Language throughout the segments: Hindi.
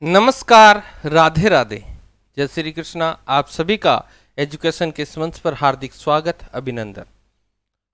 नमस्कार, राधे राधे, जय श्री कृष्णा। आप सभी का एजुकेशन के इस मंच पर हार्दिक स्वागत, अभिनंदन।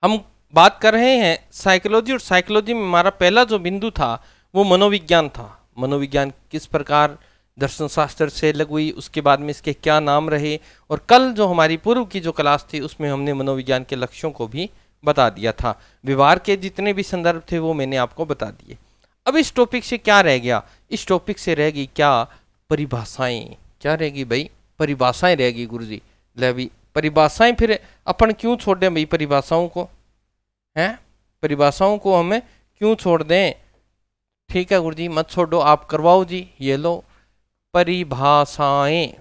हम बात कर रहे हैं साइकोलॉजी, और साइकोलॉजी में हमारा पहला जो बिंदु था वो मनोविज्ञान था। मनोविज्ञान किस प्रकार दर्शन शास्त्र से अलग हुई, उसके बाद में इसके क्या नाम रहे, और कल जो हमारी पूर्व की जो क्लास थी उसमें हमने मनोविज्ञान के लक्ष्यों को भी बता दिया था। व्यवहार के जितने भी संदर्भ थे वो मैंने आपको बता दिए। अब इस टॉपिक से क्या रह गया? इस टॉपिक से रहेगी क्या? परिभाषाएं। क्या रहेगी भाई? परिभाषाएं रहेगी गुरुजी। ले भाई, परिभाषाएं फिर अपन क्यों छोड़ दें भाई? परिभाषाओं को हैं, परिभाषाओं को हमें क्यों छोड़ दें? ठीक है गुरुजी, मत छोड़ो, आप करवाओ जी। ये लो परिभाषाएं,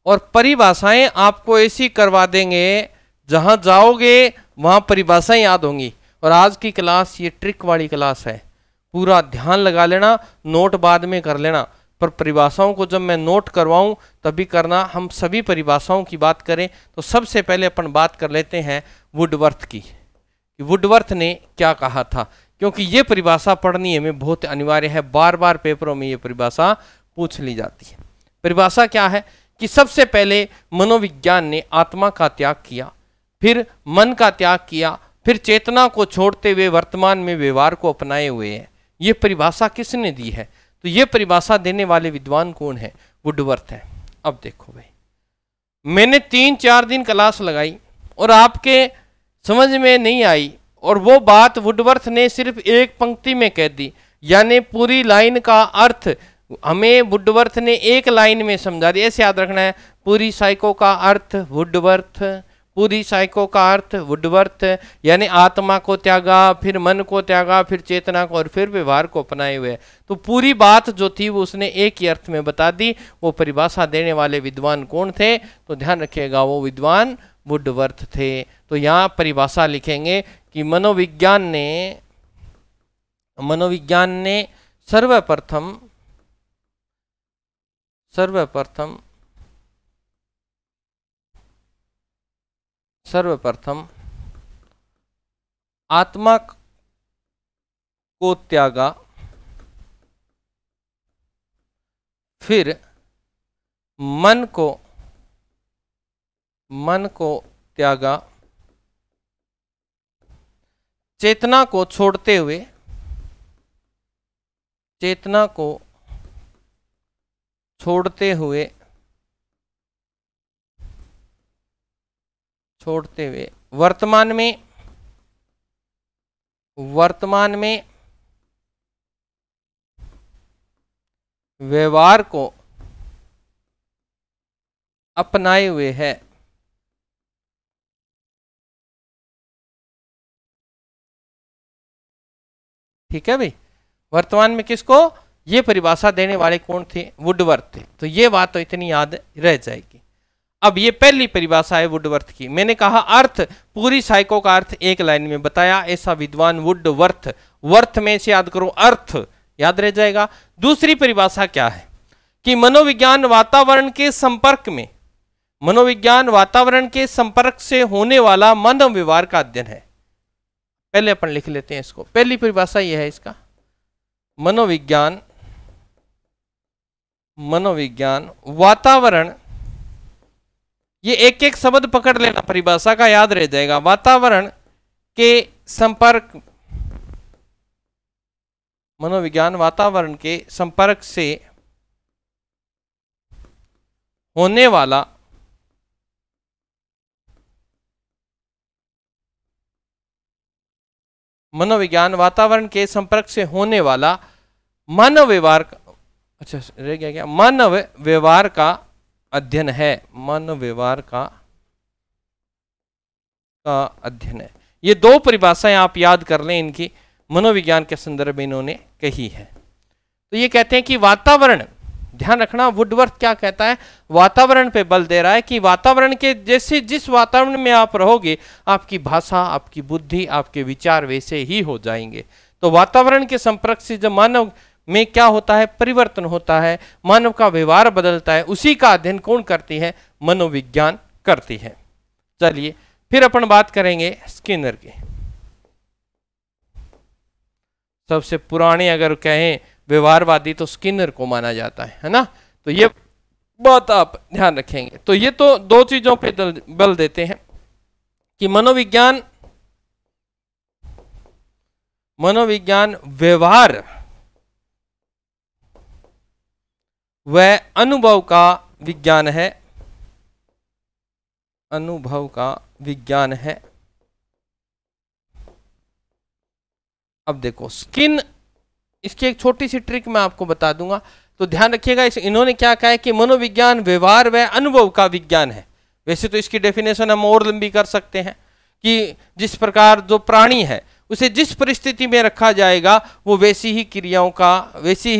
और परिभाषाएं आपको ऐसी करवा देंगे जहां जाओगे वहां परिभाषाएं याद होंगी। और आज की क्लास ये ट्रिक वाली क्लास है, पूरा ध्यान लगा लेना, नोट बाद में कर लेना, पर परिभाषाओं को जब मैं नोट करवाऊं तभी करना। हम सभी परिभाषाओं की बात करें तो सबसे पहले अपन बात कर लेते हैं वुडवर्थ की। वुडवर्थ ने क्या कहा था, क्योंकि ये परिभाषा पढ़नी हमें बहुत अनिवार्य है, बार बार पेपरों में ये परिभाषा पूछ ली जाती है। परिभाषा क्या है कि सबसे पहले मनोविज्ञान ने आत्मा का त्याग किया, फिर मन का त्याग किया, फिर चेतना को छोड़ते हुए वर्तमान में व्यवहार को अपनाए हुए हैं। ये परिभाषा किसने दी है? तो ये परिभाषा देने वाले विद्वान कौन है? वुडवर्थ है। अब देखो भाई, मैंने 3-4 दिन क्लास लगाई और आपके समझ में नहीं आई, और वो बात वुडवर्थ ने सिर्फ एक पंक्ति में कह दी, यानी पूरी लाइन का अर्थ हमें वुडवर्थ ने एक लाइन में समझा दिया। ऐसे याद रखना है, पूरी साइको का अर्थ वुडवर्थ, पूरी साइको का अर्थ वुडवर्थ, यानी आत्मा को त्यागा, फिर मन को त्यागा, फिर चेतना को, और फिर व्यवहार को अपनाए हुए। तो पूरी बात जो थी वो उसने एक ही अर्थ में बता दी। वो परिभाषा देने वाले विद्वान कौन थे? तो ध्यान रखिएगा, वो विद्वान वुडवर्थ थे। तो यहाँ परिभाषा लिखेंगे कि मनोविज्ञान ने सर्वप्रथम आत्मा को त्यागा, फिर मन को त्यागा, चेतना को छोड़ते हुए वर्तमान में व्यवहार को अपनाए हुए है। ठीक है भाई, वर्तमान में किसको? ये परिभाषा देने वाले कौन थे? वुडवर्थ थे। तो ये बात तो इतनी याद रह जाएगी। अब ये पहली परिभाषा है वुडवर्थ की। मैंने कहा अर्थ, पूरी साइको का अर्थ एक लाइन में बताया, ऐसा विद्वान वुडवर्थ। वर्थ में से याद करो, अर्थ याद रह जाएगा। दूसरी परिभाषा क्या है कि मनोविज्ञान वातावरण के संपर्क से होने वाला मानव व्यवहार का अध्ययन है। पहले अपन लिख लेते हैं इसको। पहली परिभाषा यह है इसका, मनोविज्ञान वातावरण, ये एक एक शब्द पकड़ लेना, परिभाषा का याद रह जाएगा। वातावरण के संपर्क, मनोविज्ञान वातावरण के संपर्क से होने वाला मानव व्यवहार का, अच्छा रह गया क्या? मानव व्यवहार का अध्ययन है। मानव व्यवहार का अध्ययन है। ये दो परिभाषाएं आप याद कर लें, इनकी मनोविज्ञान के संदर्भ में इन्होंने कही है। तो ये कहते हैं कि वातावरण, ध्यान रखना वुडवर्थ क्या कहता है, वातावरण पे बल दे रहा है कि वातावरण के जैसे, जिस वातावरण में आप रहोगे आपकी भाषा, आपकी बुद्धि, आपके विचार वैसे ही हो जाएंगे। तो वातावरण के संपर्क से जब मानव में क्या होता है? परिवर्तन होता है, मानव का व्यवहार बदलता है। उसी का अध्ययन कौन करती है? मनोविज्ञान करती है। चलिए फिर अपन बात करेंगे स्किनर की। सबसे पुराने अगर कहें व्यवहारवादी तो स्किनर को माना जाता है ना। तो ये बात आप ध्यान रखेंगे। तो ये तो दो चीजों पे बल देते हैं कि मनोविज्ञान व्यवहार व अनुभव का विज्ञान है, अनुभव का विज्ञान है। अब देखो स्किन, इसकी एक छोटी सी ट्रिक मैं आपको बता दूंगा, तो ध्यान रखिएगा। इन्होंने क्या कहा है कि मनोविज्ञान व्यवहार व अनुभव का विज्ञान है। वैसे तो इसकी डेफिनेशन हम और लंबी कर सकते हैं कि जिस प्रकार जो प्राणी है उसे जिस परिस्थिति में रखा जाएगा वो वैसी ही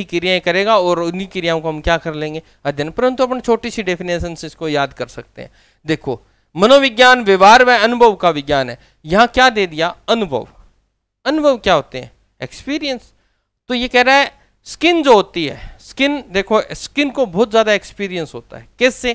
क्रियाएं करेगा और उन्हीं क्रियाओं को हम क्या कर लेंगे, अध्ययन। परंतु अपन छोटी सी डेफिनेशन से इसको याद कर सकते हैं। देखो मनोविज्ञान व्यवहार व अनुभव का विज्ञान है, यहाँ क्या दे दिया, अनुभव। अनुभव क्या होते हैं, एक्सपीरियंस। तो ये कह रहा है स्किन जो होती है, स्किन देखो, स्किन को बहुत ज्यादा एक्सपीरियंस होता है। कैसे,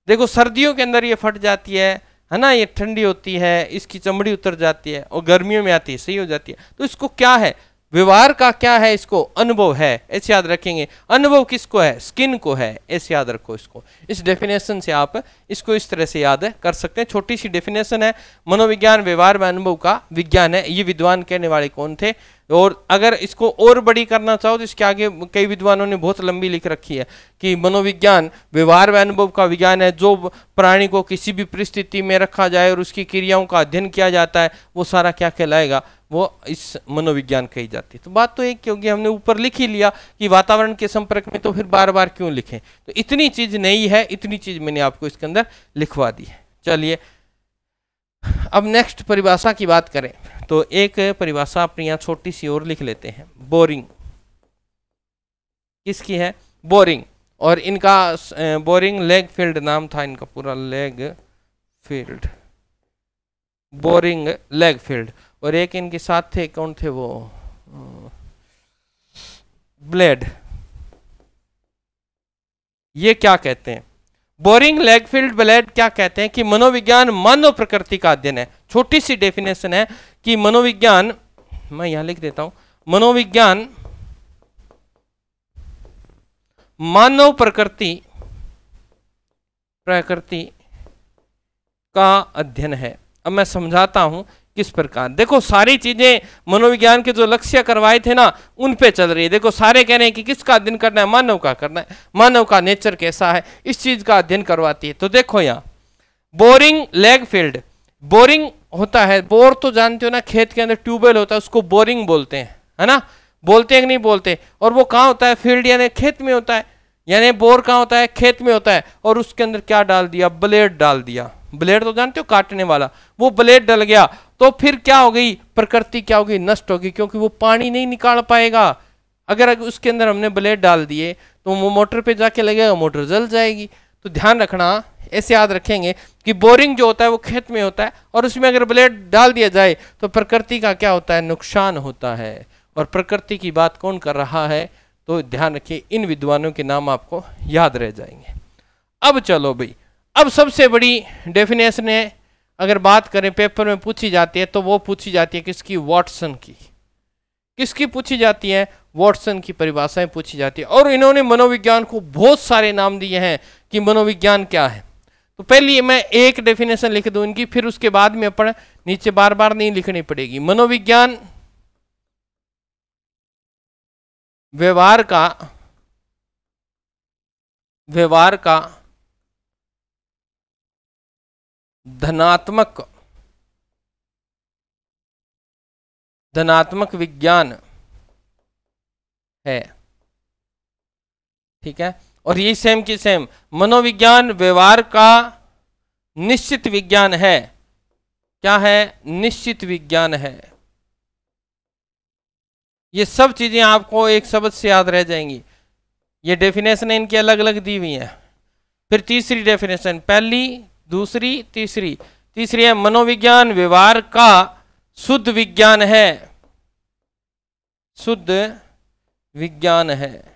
देखो सर्दियों के अंदर ये फट जाती है ना, ये ठंडी होती है, इसकी चमड़ी उतर जाती है, और गर्मियों में आती है सही हो जाती है। तो इसको क्या है, व्यवहार का क्या है, इसको अनुभव है, ऐसे याद रखेंगे। अनुभव किसको है, स्किन को है, ऐसे याद रखो इसको। इस डेफिनेशन से आप इसको इस तरह से याद कर सकते हैं। छोटी सी डेफिनेशन है, मनोविज्ञान व्यवहार व अनुभव का विज्ञान है। ये विद्वान कहने वाले कौन थे, और अगर इसको और बड़ी करना चाहो तो इसके आगे कई विद्वानों ने बहुत लंबी लिख रखी है कि मनोविज्ञान व्यवहार व अनुभव का विज्ञान है, जो प्राणी को किसी भी परिस्थिति में रखा जाए और उसकी क्रियाओं का अध्ययन किया जाता है, वो सारा क्या कहलाएगा, वो इस मनोविज्ञान कही जाती है। तो बात तो एक क्योंकि हमने ऊपर लिख ही लिया कि वातावरण के संपर्क में, तो फिर बार बार क्यों लिखें। तो इतनी चीज नहीं है, इतनी चीज मैंने आपको इसके अंदर लिखवा दी है। चलिए अब नेक्स्ट परिभाषा की बात करें तो एक परिभाषा अपनी यहाँ छोटी सी और लिख लेते हैं, बोरिंग। किसकी है, बोरिंग। और इनका बोरिंग लेगफील्ड नाम था इनका पूरा, लेगफील्ड, बोरिंग लेगफील्ड। और एक इनके साथ थे, कौन थे वो, ब्लेड। ये क्या कहते हैं, बोरिंग लेगफील्ड ब्लेड क्या कहते हैं कि मनोविज्ञान मानव प्रकृति का अध्ययन है। छोटी सी डेफिनेशन है कि मनोविज्ञान, मैं यहां लिख देता हूं, मनोविज्ञान मानव प्रकृति का अध्ययन है। अब मैं समझाता हूं किस प्रकार। देखो सारी चीजें मनोविज्ञान के जो लक्ष्य करवाए थे ना, उन पे चल रही है। देखो सारे कह रहे हैं कि किसका अध्ययन करना है, मानव का करना है, मानव का नेचर कैसा है, इस चीज का अध्ययन करवाती है। तो देखो यहाँ बोरिंग लेगफील्ड, बोरिंग होता है, बोर तो जानते हो ना, खेत के अंदर ट्यूबवेल होता है, उसको बोरिंग बोलते हैं, है ना, बोलते हैं कि नहीं बोलते। और वो कहाँ होता है, फील्ड यानी खेत में होता है, यानी बोर कहाँ होता है, खेत में होता है। और उसके अंदर क्या डाल दिया, ब्लेड डाल दिया। ब्लेड तो जानते हो काटने वाला, वो ब्लेड डल गया तो फिर क्या हो गई, प्रकृति क्या होगी, नष्ट होगी, क्योंकि वो पानी नहीं निकाल पाएगा। अगर उसके अंदर हमने ब्लेड डाल दिए तो वो मोटर पे जाके लगेगा, मोटर जल जाएगी। तो ध्यान रखना, ऐसे याद रखेंगे कि बोरिंग जो होता है वो खेत में होता है, और उसमें अगर ब्लेड डाल दिया जाए तो प्रकृति का क्या होता है, नुकसान होता है। और प्रकृति की बात कौन कर रहा है, तो ध्यान रखिए, इन विद्वानों के नाम आपको याद रह जाएंगे। अब चलो भाई, अब सबसे बड़ी डेफिनेशन है, अगर बात करें पेपर में पूछी जाती है तो वो पूछी जाती है किसकी, वॉटसन की। किसकी पूछी जाती है, वॉटसन की परिभाषाएं पूछी जाती है। और इन्होंने मनोविज्ञान को बहुत सारे नाम दिए हैं कि मनोविज्ञान क्या है। तो पहले मैं एक डेफिनेशन लिख दूं इनकी, फिर उसके बाद में अपन नीचे बार बार नहीं लिखनी पड़ेगी। मनोविज्ञान व्यवहार का धनात्मक विज्ञान है, ठीक है। और ये सेम की सेम, मनोविज्ञान व्यवहार का निश्चित विज्ञान है। क्या है, निश्चित विज्ञान है। ये सब चीजें आपको एक शब्द से याद रह जाएंगी। ये डेफिनेशन इनकी अलग अलग दी हुई है। फिर तीसरी डेफिनेशन, पहली, दूसरी, तीसरी है, मनोविज्ञान व्यवहार का शुद्ध विज्ञान है, शुद्ध विज्ञान है।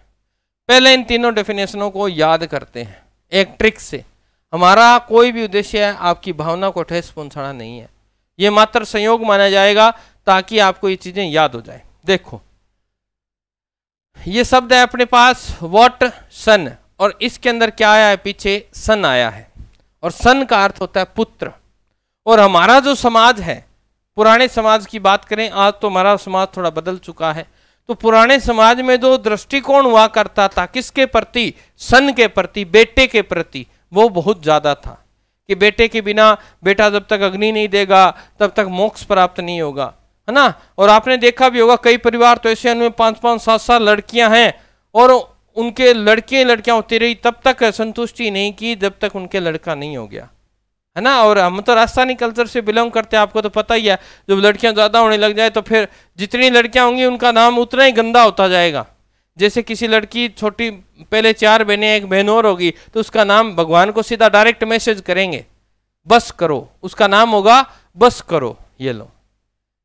पहले इन तीनों डेफिनेशनों को याद करते हैं एक ट्रिक से। हमारा कोई भी उद्देश्य है आपकी भावना को ठेस पहुंचाना नहीं है, ये मात्र संयोग माना जाएगा ताकि आपको ये चीजें याद हो जाए। देखो ये शब्द है अपने पास वॉट सन, और इसके अंदर क्या आया है, पीछे सन आया है, और सन का अर्थ होता है पुत्र। और हमारा जो समाज है, पुराने समाज की बात करें, आज तो हमारा समाज थोड़ा बदल चुका है, तो पुराने समाज में जो दृष्टिकोण हुआ करता था किसके प्रति, सन के प्रति, बेटे के प्रति, वो बहुत ज्यादा था कि बेटे के बिना बेटा जब तक अग्नि नहीं देगा तब तक मोक्ष प्राप्त नहीं होगा, है ना। और आपने देखा भी होगा कई परिवार तो ऐसे उनमें 5-5, 7-7 लड़कियां हैं और उनके लड़कियां होती रही, तब तक संतुष्टि नहीं की जब तक उनके लड़का नहीं हो गया, है ना। और हम तो राजस्थानी कल्चर से बिलोंग करते हैं, आपको तो पता ही है, जब लड़कियां ज्यादा होने लग जाए तो फिर जितनी लड़कियां होंगी उनका नाम उतना ही गंदा होता जाएगा। जैसे किसी लड़की छोटी, पहले 4 बहनें, एक बहन और होगी, तो उसका नाम भगवान को सीधा डायरेक्ट मैसेज करेंगे, बस करो, उसका नाम होगा बस करो, ये लो।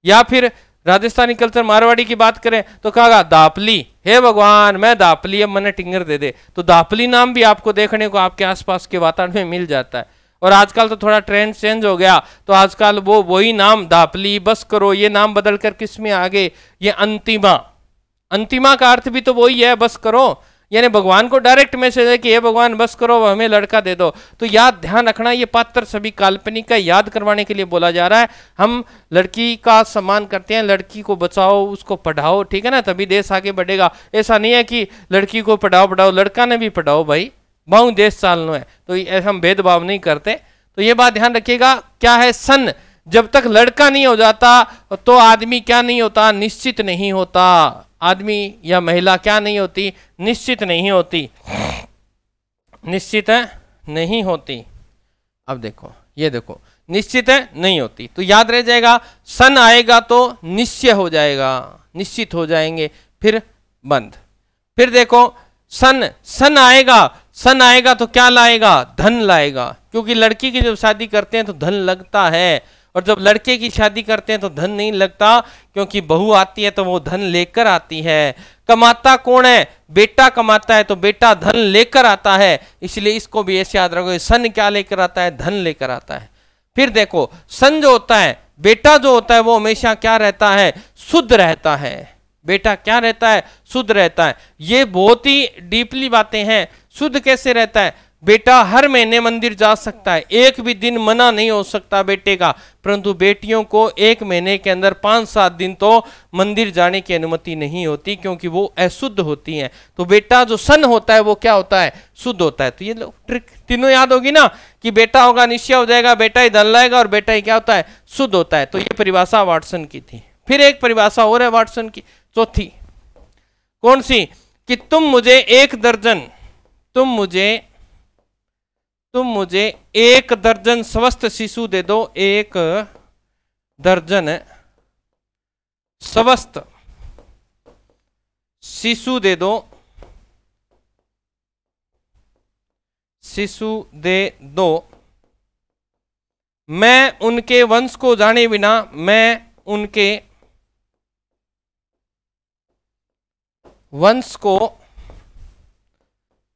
या फिर राजस्थानी कल्चर मारवाड़ी की बात करें तो कहा दापली, हे भगवान मैं दापली, अब मैंने टिंगर दे दे, तो दापली नाम भी आपको देखने को आपके आसपास के वातावरण में मिल जाता है। और आजकल तो थोड़ा ट्रेंड चेंज हो गया, तो आजकल वो वही नाम दापली, बस करो, ये नाम बदलकर किस में आगे, ये अंतिमा। अंतिमा का अर्थ भी तो वही है, बस करो, यानी भगवान को डायरेक्ट मैसेज है कि हे भगवान बस करो, हमें लड़का दे दो। तो याद ध्यान रखना, ये पात्र सभी काल्पनिक का याद करवाने के लिए बोला जा रहा है। हम लड़की का सम्मान करते हैं, लड़की को बचाओ, उसको पढ़ाओ, ठीक है ना, तभी देश आगे बढ़ेगा। ऐसा नहीं है कि लड़की को पढ़ाओ, लड़का ने भी पढ़ाओ भाई, बहु देश चालनो है, तो हम भेदभाव नहीं करते। तो ये बात ध्यान रखिएगा। क्या है सन, जब तक लड़का नहीं हो जाता तो आदमी क्या नहीं होता, निश्चित नहीं होता। आदमी या महिला क्या नहीं होती, निश्चित नहीं होती, निश्चित है नहीं होती। अब देखो, ये देखो, निश्चित है नहीं होती, तो याद रह जाएगा, सन आएगा तो निश्चय हो जाएगा, निश्चित हो जाएंगे, फिर बंद। फिर देखो सन आएगा तो क्या लाएगा, धन लाएगा, क्योंकि लड़की की जब शादी करते हैं तो धन लगता है, और जब लड़के की शादी करते हैं तो धन नहीं लगता, क्योंकि बहू आती है तो वो धन लेकर आती है। कमाता कौन है, बेटा कमाता है, तो बेटा धन लेकर आता है, इसलिए इसको भी ऐसे याद रखो, सन क्या लेकर आता है, धन लेकर आता है। फिर देखो सन जो होता है, बेटा जो होता है वो हमेशा क्या रहता है, शुद्ध रहता है। बेटा क्या रहता है, शुद्ध रहता है। ये बहुत ही डीपली बातें हैं। शुद्ध कैसे रहता है, बेटा हर महीने मंदिर जा सकता है, एक भी दिन मना नहीं हो सकता बेटे का, परंतु बेटियों को एक महीने के अंदर 5-7 दिन तो मंदिर जाने की अनुमति नहीं होती, क्योंकि वो अशुद्ध होती हैं। तो बेटा जो सन होता है वो क्या होता है, शुद्ध होता है। तो ये ट्रिक तीनों याद होगी ना, कि बेटा होगा निश्चय हो जाएगा, बेटा ही धन लाएगा, और बेटा ही क्या होता है, शुद्ध होता है। तो ये परिभाषा वाटसन की थी। फिर एक परिभाषा और है वाटसन की, चौथी, कौन सी, कि तुम मुझे 1 दर्जन स्वस्थ शिशु दे दो, 1 दर्जन स्वस्थ शिशु दे दो, मैं उनके वंश को जाने बिना, मैं उनके वंश को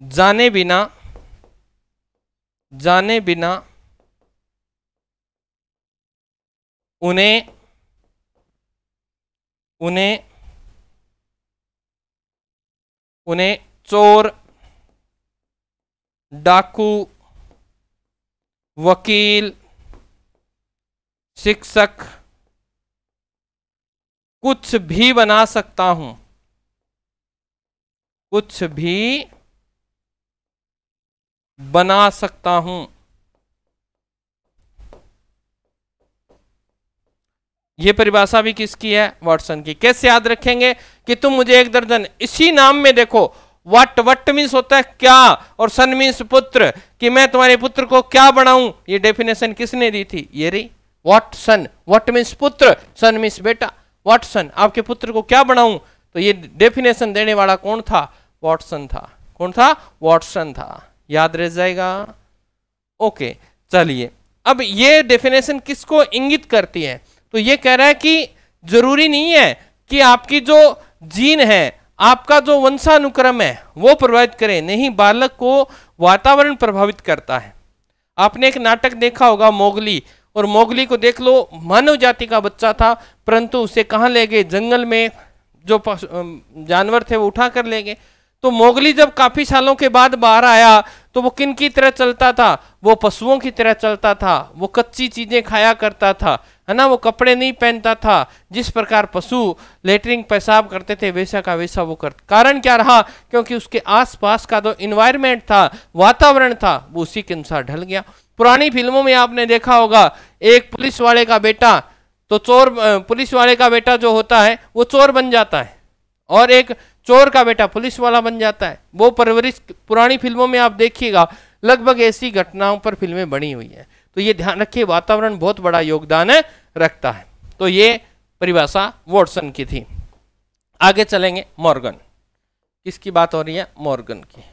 जाने बिना उन्हें चोर, डाकू, वकील, शिक्षक कुछ भी बना सकता हूं, कुछ भी बना सकता हूं। यह परिभाषा भी किसकी है, वाटसन की। कैसे याद रखेंगे, कि तुम मुझे 1 दर्जन, इसी नाम में देखो वट मीन्स होता है क्या, और सन मीन्स पुत्र, कि मैं तुम्हारे पुत्र को क्या बनाऊं। ये डेफिनेशन किसने दी थी, ये रही वाटसन। वट मीन्स पुत्र, सन मीन्स बेटा। वाटसन, आपके पुत्र को क्या बनाऊं, तो ये डेफिनेशन देने वाला कौन था, वाटसन था। कौन था, वाटसन था। याद रह जाएगा। ओके, चलिए, अब ये डेफिनेशन किसको इंगित करती है, तो ये कह रहा है कि जरूरी नहीं है कि आपकी जो जीन है, आपका जो वंशानुक्रम है वो प्रभावित करे, नहीं, बालक को वातावरण प्रभावित करता है। आपने एक नाटक देखा होगा मोगली, और मोगली को देख लो, मानव जाति का बच्चा था, परंतु उसे कहां ले गए, जंगल में जो जानवर थे वो उठा कर ले गए। तो मोगली जब काफी सालों के बाद बाहर आया तो वो किन की तरह चलता था? वो पशुओं की तरह चलता था, वो कच्ची चीजें खाया करता था, है ना, वो कपड़े नहीं पहनता था। जिस प्रकार पशु लेटरिंग पेशाब करते थे वैसा का वैसा वो करता। कारण क्या रहा? क्योंकि उसके आसपास का जो इन्वायरमेंट था, वातावरण था, वो उसी के अनुसार ढल गया। पुरानी फिल्मों में आपने देखा होगा, एक पुलिस वाले का बेटा तो चोर, पुलिस वाले का बेटा जो होता है वो चोर बन जाता है, और एक चोर का बेटा पुलिस वाला बन जाता है। वो परवरिश पुरानी फिल्मों में आप देखिएगा, लगभग ऐसी घटनाओं पर फिल्में बनी हुई हैं। तो ये ध्यान रखिए, वातावरण बहुत बड़ा योगदान रखता है। तो ये परिभाषा वॉटसन की थी। आगे चलेंगे, मॉर्गन। किसकी बात हो रही है? मॉर्गन की।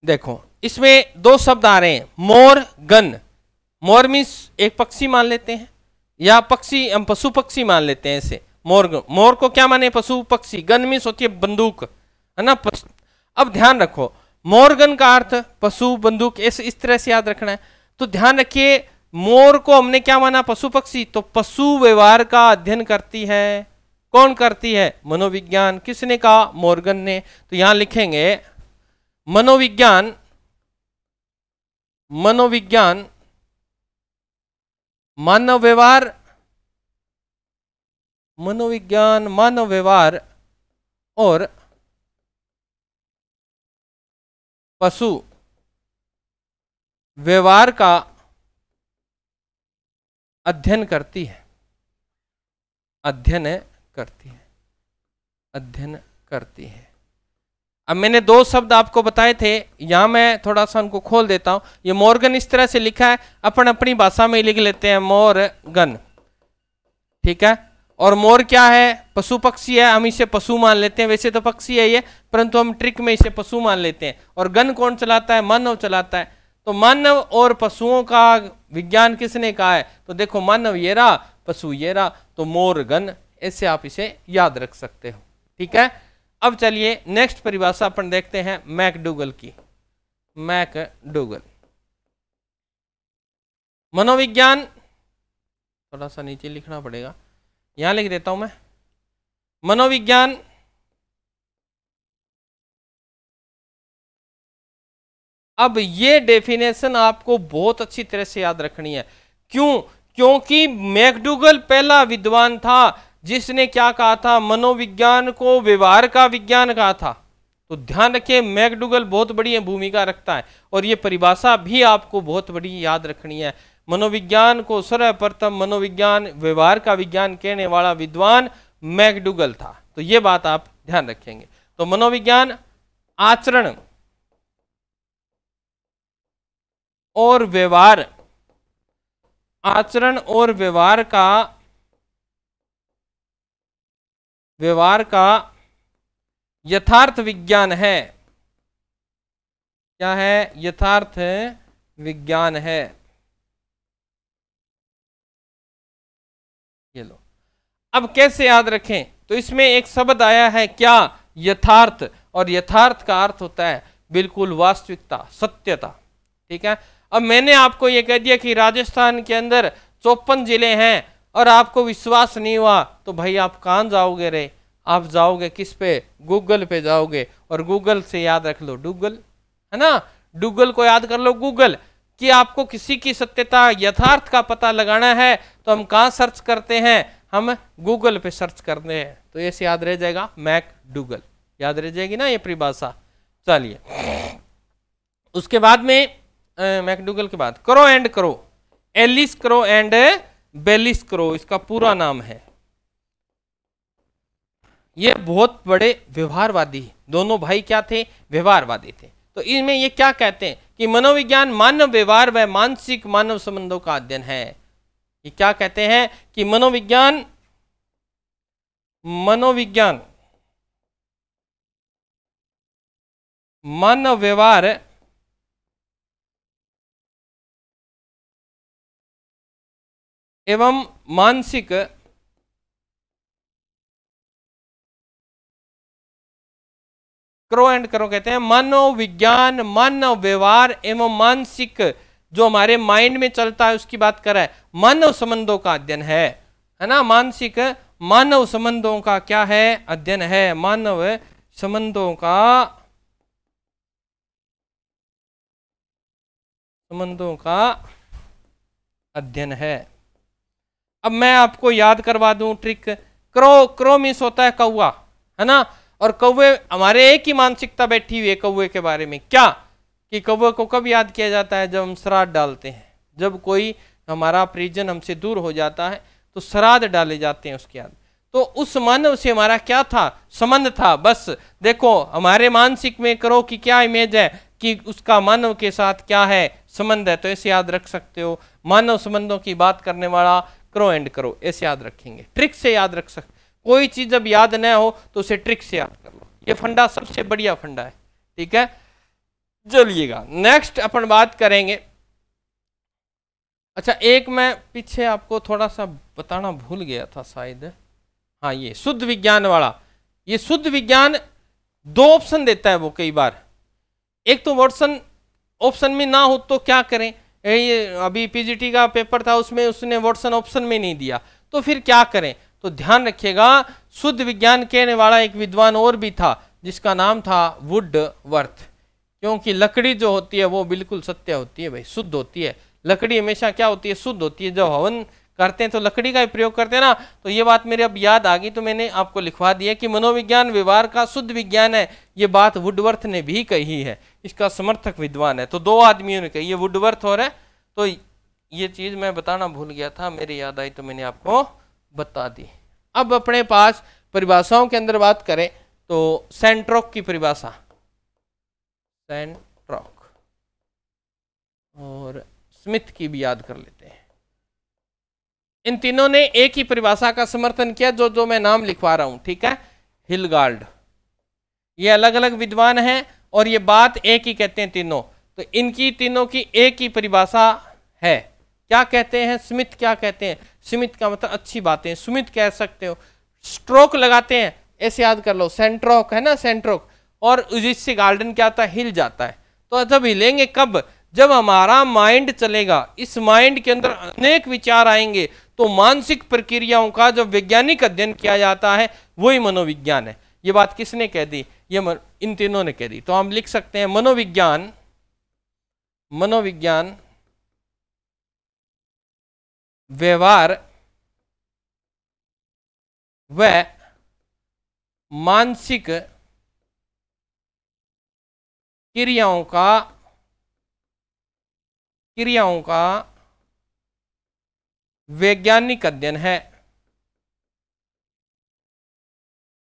देखो इसमें दो शब्द आ रहे हैं, मोर, गन। मोर मीन्स एक पक्षी मान लेते हैं, या पक्षी हम पशु पक्षी मान लेते हैं ऐसे। मोर को क्या माने? पशु पक्षी। गन मीन्स होती है बंदूक, है ना। अब ध्यान रखो, मोरगन का अर्थ पशु बंदूक, इस तरह से याद रखना है। तो ध्यान रखिए, मोर को हमने क्या माना? पशु पक्षी। तो पशु व्यवहार का अध्ययन करती है, कौन करती है? मनोविज्ञान। किसने कहा? मॉर्गन ने। तो यहां लिखेंगे मनोविज्ञान, मनोविज्ञान मानव व्यवहार, मनोविज्ञान मानव व्यवहार और पशु व्यवहार का अध्ययन करती है, अध्ययन करती है, अध्ययन करती है। अब मैंने दो शब्द आपको बताए थे, यहां मैं थोड़ा सा उनको खोल देता हूं। ये मॉर्गन इस तरह से लिखा है, अपन अपनी भाषा में लिख लेते हैं मोरगन, ठीक है। और मोर क्या है? पशु पक्षी है, हम इसे पशु मान लेते हैं। वैसे तो पक्षी है ये, परंतु हम ट्रिक में इसे पशु मान लेते हैं। और गन कौन चलाता है? मानव चलाता है। तो मानव और पशुओं का विज्ञान किसने कहा है? तो देखो, मानव ये रहा, पशु ये रहा, तो मोर गन, ऐसे आप इसे याद रख सकते हो, ठीक है। अब चलिए नेक्स्ट परिभाषा अपन देखते हैं मैकडूगल की। मैकडूगल मनोविज्ञान, थोड़ा सा नीचे लिखना पड़ेगा, यहां लिख देता हूं मैं। मनोविज्ञान अब ये डेफिनेशन आपको बहुत अच्छी तरह से याद रखनी है। क्यों? क्योंकि मैकडूगल पहला विद्वान था जिसने क्या कहा था? मनोविज्ञान को व्यवहार का विज्ञान कहा था। तो ध्यान रखिए, मैकडूगल बहुत बड़ी भूमिका रखता है, और ये परिभाषा भी आपको बहुत बड़ी याद रखनी है। मनोविज्ञान को सर्वप्रथम मनोविज्ञान व्यवहार का विज्ञान कहने वाला विद्वान मैकडूगल था। तो ये बात आप ध्यान रखेंगे। तो मनोविज्ञान आचरण और व्यवहार, आचरण और व्यवहार का यथार्थ विज्ञान है। क्या है? यथार्थ विज्ञान है। ये लो, अब कैसे याद रखें? तो इसमें एक शब्द आया है, क्या? यथार्थ। और यथार्थ का अर्थ होता है बिल्कुल वास्तविकता, सत्यता, ठीक है। अब मैंने आपको यह कह दिया कि राजस्थान के अंदर 54 जिले हैं और आपको विश्वास नहीं हुआ, तो भाई आप कहां जाओगे रे? आप जाओगे किस पे? गूगल पे जाओगे, और गूगल से याद रख लो डूगल, है ना। डूगल को याद कर लो गूगल। कि आपको किसी की सत्यता, यथार्थ का पता लगाना है तो हम कहां सर्च करते हैं? हम गूगल पे सर्च करते हैं। तो ऐसे याद रह जाएगा मैकडूगल, याद रह जाएगी ना ये परिभाषा। चलिए, उसके बाद में मैकडूगल के बाद करो एंड करो, एलिस करो एंड बेलिस करो, इसका पूरा नाम है। ये बहुत बड़े व्यवहारवादी, दोनों भाई क्या थे? व्यवहारवादी थे। तो इनमें ये क्या कहते हैं कि मनोविज्ञान मानव व्यवहार व मानसिक मानव संबंधों का अध्ययन है। ये क्या कहते हैं कि मनोविज्ञान मानव व्यवहार एवं मानसिक करो एंड करो कहते हैं। मानव विज्ञान मानव व्यवहार एवं मानसिक, जो हमारे माइंड में चलता है उसकी बात कर रहा है, मानव संबंधों का अध्ययन है ना। मानसिक मानव संबंधों का क्या है? अध्ययन है। मानव संबंधों का अध्ययन है। अब मैं आपको याद करवा दूं ट्रिक। क्रो मीन्स होता है कौवा, है ना, और कौवे हमारे एक ही मानसिकता बैठी हुई है कौवे के बारे में। क्या कि कौवे को कब याद किया जाता है? जब हम श्राद्ध डालते हैं। जब कोई हमारा परिजन हमसे दूर हो जाता है तो श्राद्ध डाले जाते हैं उसके याद। तो उस मानव से हमारा क्या था? संबंध था। बस देखो हमारे मानसिक में क्रो की क्या इमेज है कि उसका मानव के साथ क्या है? संबंध है। तो ऐसे याद रख सकते हो, मानव संबंधों की बात करने वाला क्रो एंड क्रो, ऐसे याद रखेंगे। ट्रिक से याद रख सकते। कोई चीज जब याद न हो तो उसे ट्रिक से याद कर लो। ये फंडा सबसे बढ़िया फंडा है, ठीक है। चलिएगा नेक्स्ट अपन बात करेंगे। अच्छा, एक मैं पीछे आपको थोड़ा सा बताना भूल गया था शायद। हाँ, ये शुद्ध विज्ञान वाला। ये शुद्ध विज्ञान दो ऑप्शन देता है वो कई बार। एक तो ऑप्शन में ना हो तो क्या करें? ये अभी पीजीटी का पेपर था, उसमें उसने वॉटसन ऑप्शन में नहीं दिया, तो फिर क्या करें? तो ध्यान रखिएगा, शुद्ध विज्ञान कहने वाला एक विद्वान और भी था जिसका नाम था वुडवर्थ। क्योंकि लकड़ी जो होती है वो बिल्कुल सत्य होती है भाई, शुद्ध होती है। लकड़ी हमेशा क्या होती है? शुद्ध होती है। जब हवन करते हैं तो लकड़ी का ही प्रयोग करते हैं ना। तो ये बात मेरे अब याद आ गई, तो मैंने आपको लिखवा दिया कि मनोविज्ञान व्यवहार का शुद्ध विज्ञान है। ये बात वुडवर्थ ने भी कही है, इसका समर्थक विद्वान है। तो दो आदमियों ने कही, ये वुडवर्थ और है। तो ये चीज मैं बताना भूल गया था, मेरी याद आई तो मैंने आपको बता दी। अब अपने पास परिभाषाओं के अंदर बात करें तो सेंट्रोक की परिभाषा, सेंट्रोक और स्मिथ की भी याद कर लेते हैं। इन तीनों ने एक ही परिभाषा का समर्थन किया, जो मैं नाम लिखवा रहा हूं, ठीक है। हिलगार्ड, ये अलग अलग विद्वान हैं और ये बात एक ही कहते हैं तीनों। तो इनकी तीनों की एक ही परिभाषा है। क्या कहते हैं? स्मिथ क्या कहते हैं? स्मिथ का मतलब अच्छी बातें, स्मिथ कह सकते हो। स्ट्रोक लगाते हैं, ऐसे याद कर लो, सेंट्रोक है ना, सेंट्रोक। और जिससे गार्डन क्या होता है? हिल जाता है। तो जब हिलेंगे कब? जब हमारा माइंड चलेगा, इस माइंड के अंदर अनेक विचार आएंगे, तो मानसिक प्रक्रियाओं का जब वैज्ञानिक अध्ययन किया जाता है वही मनोविज्ञान है। ये बात किसने कह दी? ये इन तीनों ने कह दी। तो हम लिख सकते हैं मनोविज्ञान व्यवहार व मानसिक क्रियाओं का वैज्ञानिक अध्ययन है।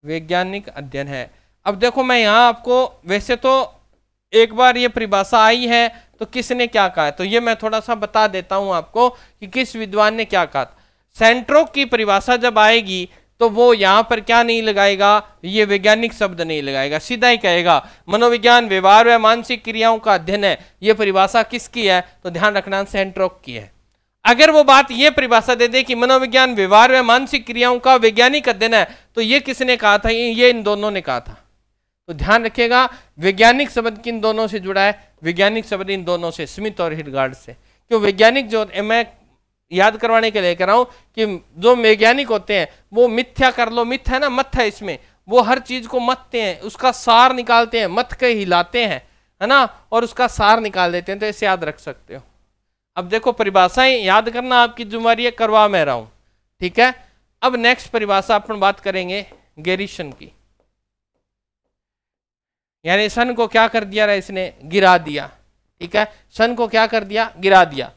वैज्ञानिक अध्ययन है। अब देखो मैं यहां आपको, वैसे तो एक बार ये परिभाषा आई है तो किसने क्या कहा है, तो ये मैं थोड़ा सा बता देता हूं आपको कि किस विद्वान ने क्या कहा। सेंट्रोक की परिभाषा जब आएगी तो वो यहां पर क्या नहीं लगाएगा? ये वैज्ञानिक शब्द नहीं लगाएगा, सीधा ही कहेगा मनोविज्ञान व्यवहार व मानसिक क्रियाओं का अध्ययन है। ये परिभाषा किसकी है? तो ध्यान रखना, सेंट्रोक की है। अगर वो बात ये परिभाषा दे दे कि मनोविज्ञान व्यवहार व मानसिक क्रियाओं का वैज्ञानिक अध्ययन है, तो ये किसने कहा था? ये इन दोनों ने कहा था। तो ध्यान रखिएगा, वैज्ञानिक शब्द किन दोनों से जुड़ा है? वैज्ञानिक शब्द इन दोनों से, स्मिथ और हिलगार्ड से। क्यों? वैज्ञानिक जो मैं याद करवाने के लिए कह रहा हूं कि जो वैज्ञानिक होते हैं वो मिथ्या कर लो, मिथ है ना, मत है इसमें, वो हर चीज को मतते हैं, उसका सार निकालते हैं, मत के हिलाते हैं, है ना, और उसका सार निकाल देते हैं। तो ऐसे याद रख सकते हो। अब देखो परिभाषाएं याद करना आपकी जिम्मेदारी है, करवा मैं रहा हूं, ठीक है। अब नेक्स्ट परिभाषा अपन बात करेंगे गेरिसन की। यानी सन को क्या कर दिया? इसने गिरा दिया, ठीक है। सन को क्या कर दिया? गिरा दिया।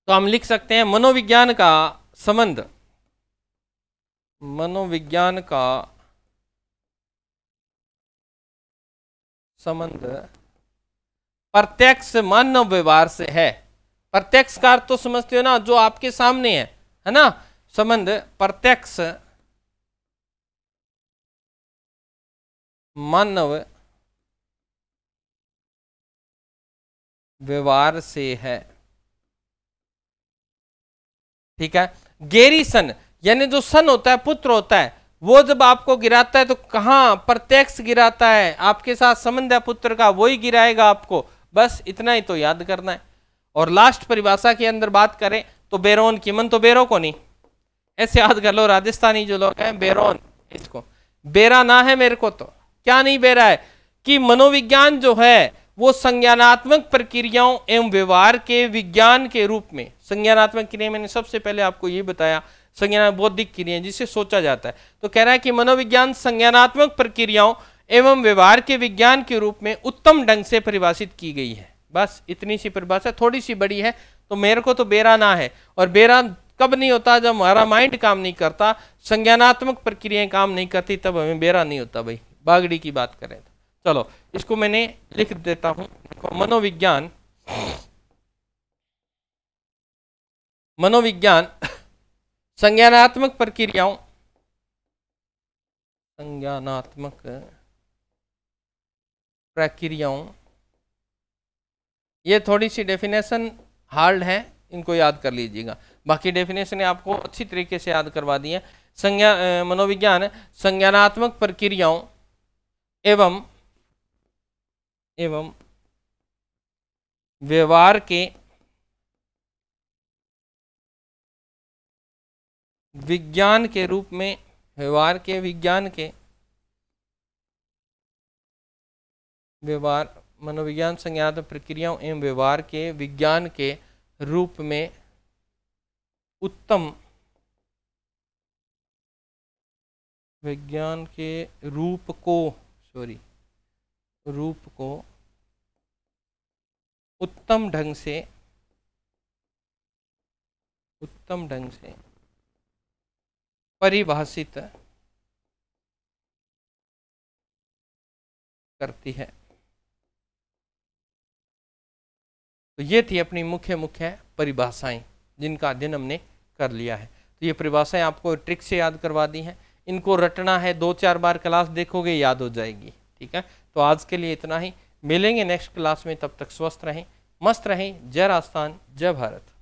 तो हम लिख सकते हैं मनोविज्ञान का संबंध, मनोविज्ञान का संबंध प्रत्यक्ष मानव व्यवहार से है। प्रत्यक्ष का अर्थ तो समझते हो ना, जो आपके सामने है ना। संबंध प्रत्यक्ष मानव व्यवहार से है, ठीक है। गेरिसन यानी जो सन होता है, पुत्र होता है, वो जब आपको गिराता है तो कहां? प्रत्यक्ष गिराता है, आपके साथ संबंध है पुत्र का, वही गिराएगा आपको। बस इतना ही तो याद करना है। और लास्ट परिभाषा के अंदर बात करें तो बेरोन की, मन तो बेरो को नहीं, ऐसे याद कर लो, राजस्थानी जो लोग हैं बेरोन, इसको बेरा ना है मेरे को, तो क्या नहीं बेरा है कि मनोविज्ञान जो है वो संज्ञानात्मक प्रक्रियाओं एवं व्यवहार के विज्ञान के रूप में, संज्ञानात्मक क्रिया मैंने सबसे पहले आपको ये बताया, संज्ञान बौद्धिक क्रिया जिसे सोचा जाता है, तो कह रहा है कि मनोविज्ञान संज्ञानात्मक प्रक्रियाओं एवं व्यवहार के विज्ञान के रूप में उत्तम ढंग से परिभाषित की गई है। बस इतनी सी परिभाषा, थोड़ी सी बड़ी है, तो मेरे को तो बेरा ना है। और बेरा कब नहीं होता? जब हमारा माइंड काम नहीं करता, संज्ञानात्मक प्रक्रियाएं काम नहीं करती, तब हमें बेरा नहीं होता भाई। बागड़ी की बात करें तो चलो इसको मैंने लिख देता हूं। मनोविज्ञान, मनोविज्ञान संज्ञानात्मक प्रक्रियाओं, संज्ञानात्मक प्रक्रियाओं, ये थोड़ी सी डेफिनेशन हार्ड है, इनको याद कर लीजिएगा। बाकी डेफिनेशन आपको अच्छी तरीके से याद करवा दी है। मनोविज्ञान संज्ञानात्मक प्रक्रियाओं एवं व्यवहार के विज्ञान के रूप में, व्यवहार के विज्ञान के, व्यवहार मनोविज्ञान संज्ञानात्मक प्रक्रियाओं एवं व्यवहार के विज्ञान के रूप में उत्तम, विज्ञान के रूप को, रूप को उत्तम ढंग से परिभाषित करती है। तो ये थी अपनी मुख्य परिभाषाएं जिनका अध्ययन हमने कर लिया है। तो ये परिभाषाएं आपको ट्रिक से याद करवा दी हैं, इनको रटना है, 2-4 बार क्लास देखोगे याद हो जाएगी। ठीक है, तो आज के लिए इतना ही, मिलेंगे नेक्स्ट क्लास में, तब तक स्वस्थ रहें, मस्त रहें। जय राजस्थान, जय भारत।